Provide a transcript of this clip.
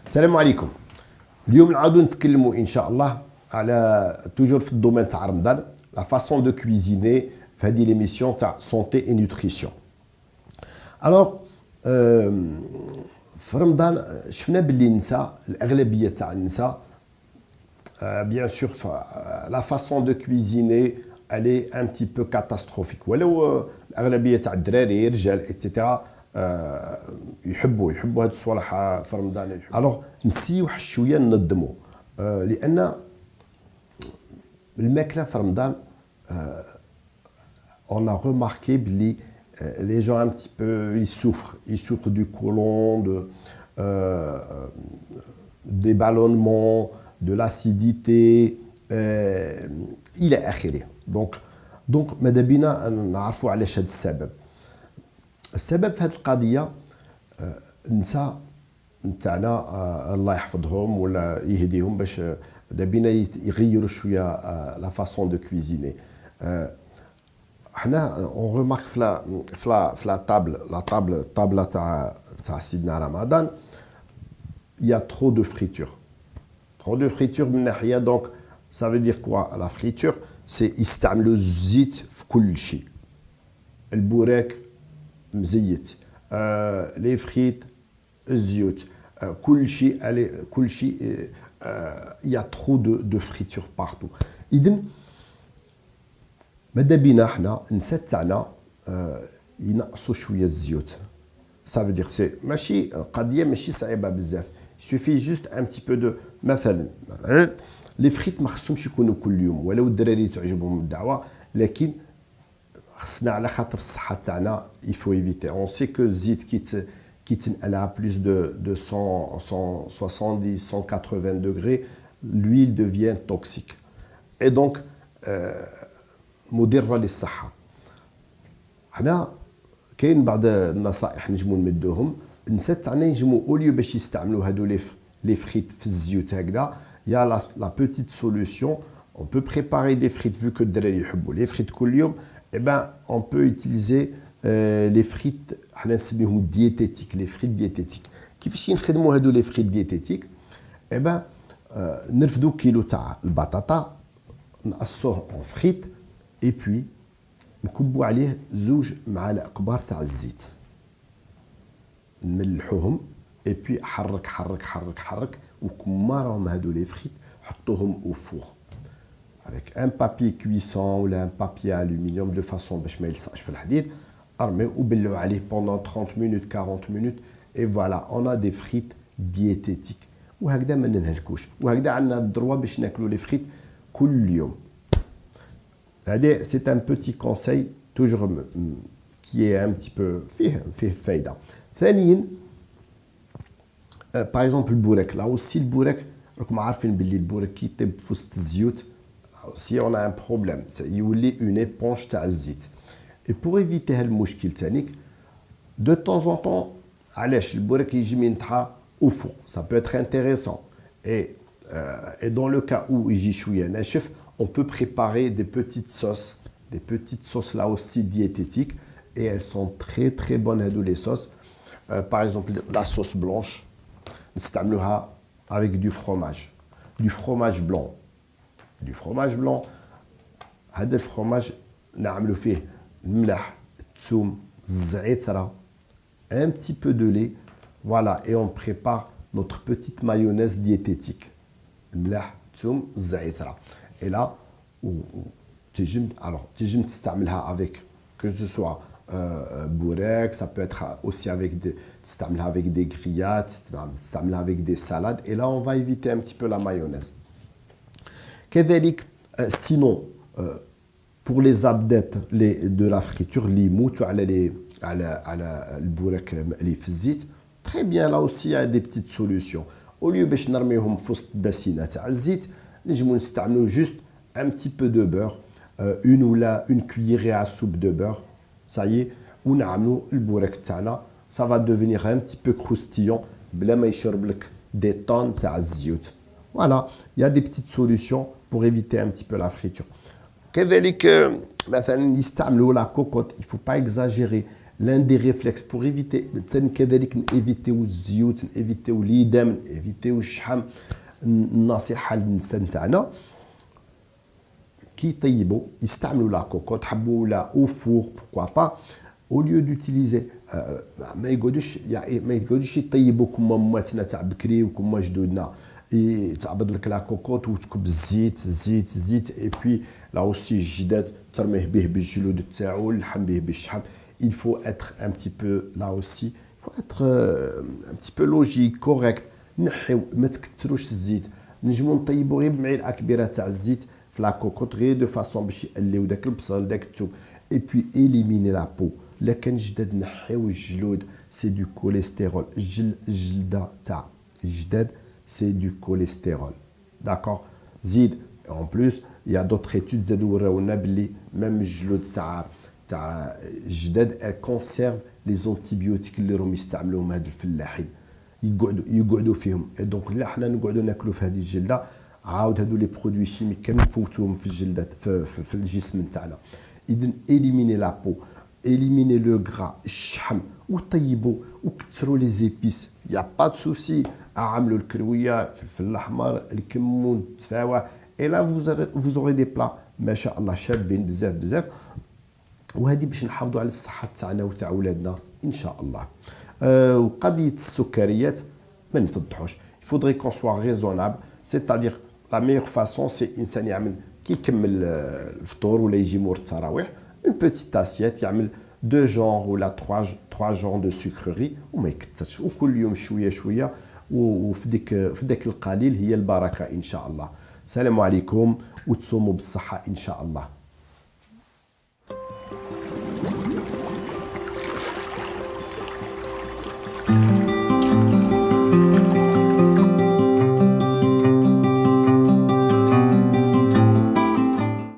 السلام عليكم. اليوم نعاودو نتكلموا ان شاء الله على توجور في الدومين تاع رمضان لا فاسون دو كويزيني في هذه ليميسيون تاع سونتي اي نوتريسيون. الوغ في رمضان شفنا باللي النساء الاغلبيه تاع النساء بيان سور لا فاسون دو كويزيني الي ان تي بو كاتاستروفيك، ولو الاغلبيه تاع الدراري رجال ايتترا يحبوا هاد الصوالح في رمضان. الوغ نسيو واحد شويه ننظموا لان الماكله في رمضان on a remarqué que les gens un petit peu ils souffrent du côlon, des ballonnements, de l'acidité الى اخره. دونك ماذا بينا نعرفوا علاش هذا السبب. السبب في هذه القضيه النساء نتاعنا الله يحفظهم ولا يهديهم باش دابينا يغيروا شويه لا فاسون دو كويزيني. حنا اون ريمارك في لا طابله تاع سيدنا رمضان il y a trop de friture من ناحيه. دونك ça veut dire quoi la friture c'est يستعملوا الزيت في كل شيء. البوراك مزيت، لي فريت الزيوت، كل شيء il y a trop de friture partout. إذن ماذا بينا حنا النساء تاعنا ينقصوا شويه الزيوت. ça veut dire c'est ماشي القضيه ماشي صعيبه بزاف. suffit juste un petit peu de مثلا لي فريت ما خصهمش يكونوا كل يوم، ولو الدراري تعجبهم الدعوه، لكن خصنا على خاطر الصحه تاعنا il faut éviter. on sait que الزيت qui تنقل à plus de 170 180 degrés, l'huile devient toxique et donc مضره للصحه. حنا كاين بعض النصائح نجمو نمدوهم. النساء تاعنا ينجمو اوليو باش يستعملوا هادو لي فريت في الزيوت هكذا. يا لا بوتيت سوليوشن on peut préparer des frites vu que الدراري يحبوا لي فريت كل يوم. Eh ben, on peut utiliser les frites, les frites diététiques. كيفاش نخدموا هادو les frites diététiques؟ Eh ben, نرفدوا كيلو تاع البطاطا نقصوه en frites et puis نكبوا عليه 2 معالق كبار تاع الزيت، نملحوهم et puis حرك وكمارهم هادو les frites حطوهم au four avec un papier cuisson ou un papier aluminium de façon باش ما يلصقش في الحديد. ارميو وبلعوا عليه pendant 30 minutes 40 minutes et voilà on a des frites diététiques. وهكذا ما ننهلكوش، وهكذا عندنا الدروا باش ناكلوا لي فريت كل يوم. هذا c'est un petit conseil toujours qui est un petit peu فيه فايده. ثانيا par exemple البوراك. là aussi البوراك راكم عارفين باللي البوراك كي يطيب في وسط الزيوت si on a un problème يولي une éponge تاع الزيت. et pour éviter هذا المشكل تانيك de temps en temps علاش البوراك يجي ينطحى au four ça peut être intéressant et dans le cas où يجي شويه ناشف on peut préparer des petites sauces là aussi diététiques et elles sont très très bonnes هادو les sauces. par exemple la sauce blanche نستعملوها avec du fromage blanc. du fromage blanc. هذا الفرomage نعملوا فيه الملح، الثوم، الزعترة، un petit peu de lait, voilà, et on prépare notre petite mayonnaise diététique. الملح، الثوم، الزعترة. et là تجم تستعملها avec que ce soit bourek, ça peut être aussi avec تستعملها avec des grillades, تستعملها avec des salades, et là on va éviter un petit peu la mayonnaise. كذلك sinon pour les abdettes de la friture اللي يموتوا على البوراك مقلي في الزيت très bien là aussi il y a des petites solutions. au lieu باش نرميهم في وسط الباسينه تاع الزيت نجموا نستعملوا juste un petit peu de beurre, une cuillerée à soupe de beurre, ça y est, ونعملوا البوراك تاعنا ça va devenir un petit peu croustillant بلا ما يشرب لك des tonnes تاع الزيوت. Voilà, il y a des petites solutions pour éviter un petit peu la friture. كذلك مثلا يستعملوا la cocotte, il faut pas exagérer. l'un des réflexes pour éviter كذلك نيفيتيو الزيوت نيفيتيو ليدام نيفيتيو الشحم. النصيحه للنساء تاعنا كي يطيبوا يستعملوا لا كوكوط حبوا ولا او فور بوركوا با au lieu d'utiliser ما يقعدوش يطيبوا كما ماتنا تاع بكري وكما جدودنا تعبد لك لا كوكوط وتكب الزيت اي بي لا اوسي الجداد ترميه به بالجلود تاعو اللحم به بالشحم. Il faut être un petit peu là aussi, il faut être un petit peu logique, correct. نحيو ما تكثروش الزيت. نجمو نطيبو غير بمعلقه كبيره تاع الزيت في لا كوكوط غير دو فاسون باش يقليو داك البصل داك الثوم. اي بي éliminer la peau. لا كان جداد نحيو الجلود سي دو كوليسترول. الجلده تاع الجداد سي دو كوليسترول. داكور. زيد en plus il y a d'autres études زادو وراونا بلي ميم الجلود تاع الجداد elle conserve les antibiotiques اللي راهم يستعملوهم هاد الفلاحين يقعدوا فيهم. دونك لا حنا نقعدوا ناكلوا في هذه الجلده عاود هادو لي برودوي شيميك كامل نفوتوهم في الجلدات في الجسم تاعنا. اذا éliminer la peau, éliminer le gras, الشحم وطيبوا وكثروا لي زيبيس. يا با دو سوسي. عملوا الكرويه الفلفل الاحمر الكمون التفاوه et là vous aurez des plats ما شاء الله شابين بزاف. وهذه باش نحافظوا على الصحه تاعنا وتاع ولادنا ان شاء الله. وقضيه السكريات ما نفضحوش. il faudrait qu'on soit raisonnable, c'est-à-dire la meilleure façon c'est الانسان يعمل كي يكمل الفطور ولا يجي مور التراويح une petite assiette يعمل 2 genres ولا 3 genres de sucreries وما يكثرش وكل يوم شويه وفي ذاك القليل هي البركه ان شاء الله. السلام عليكم وتصوموا بالصحه ان شاء الله.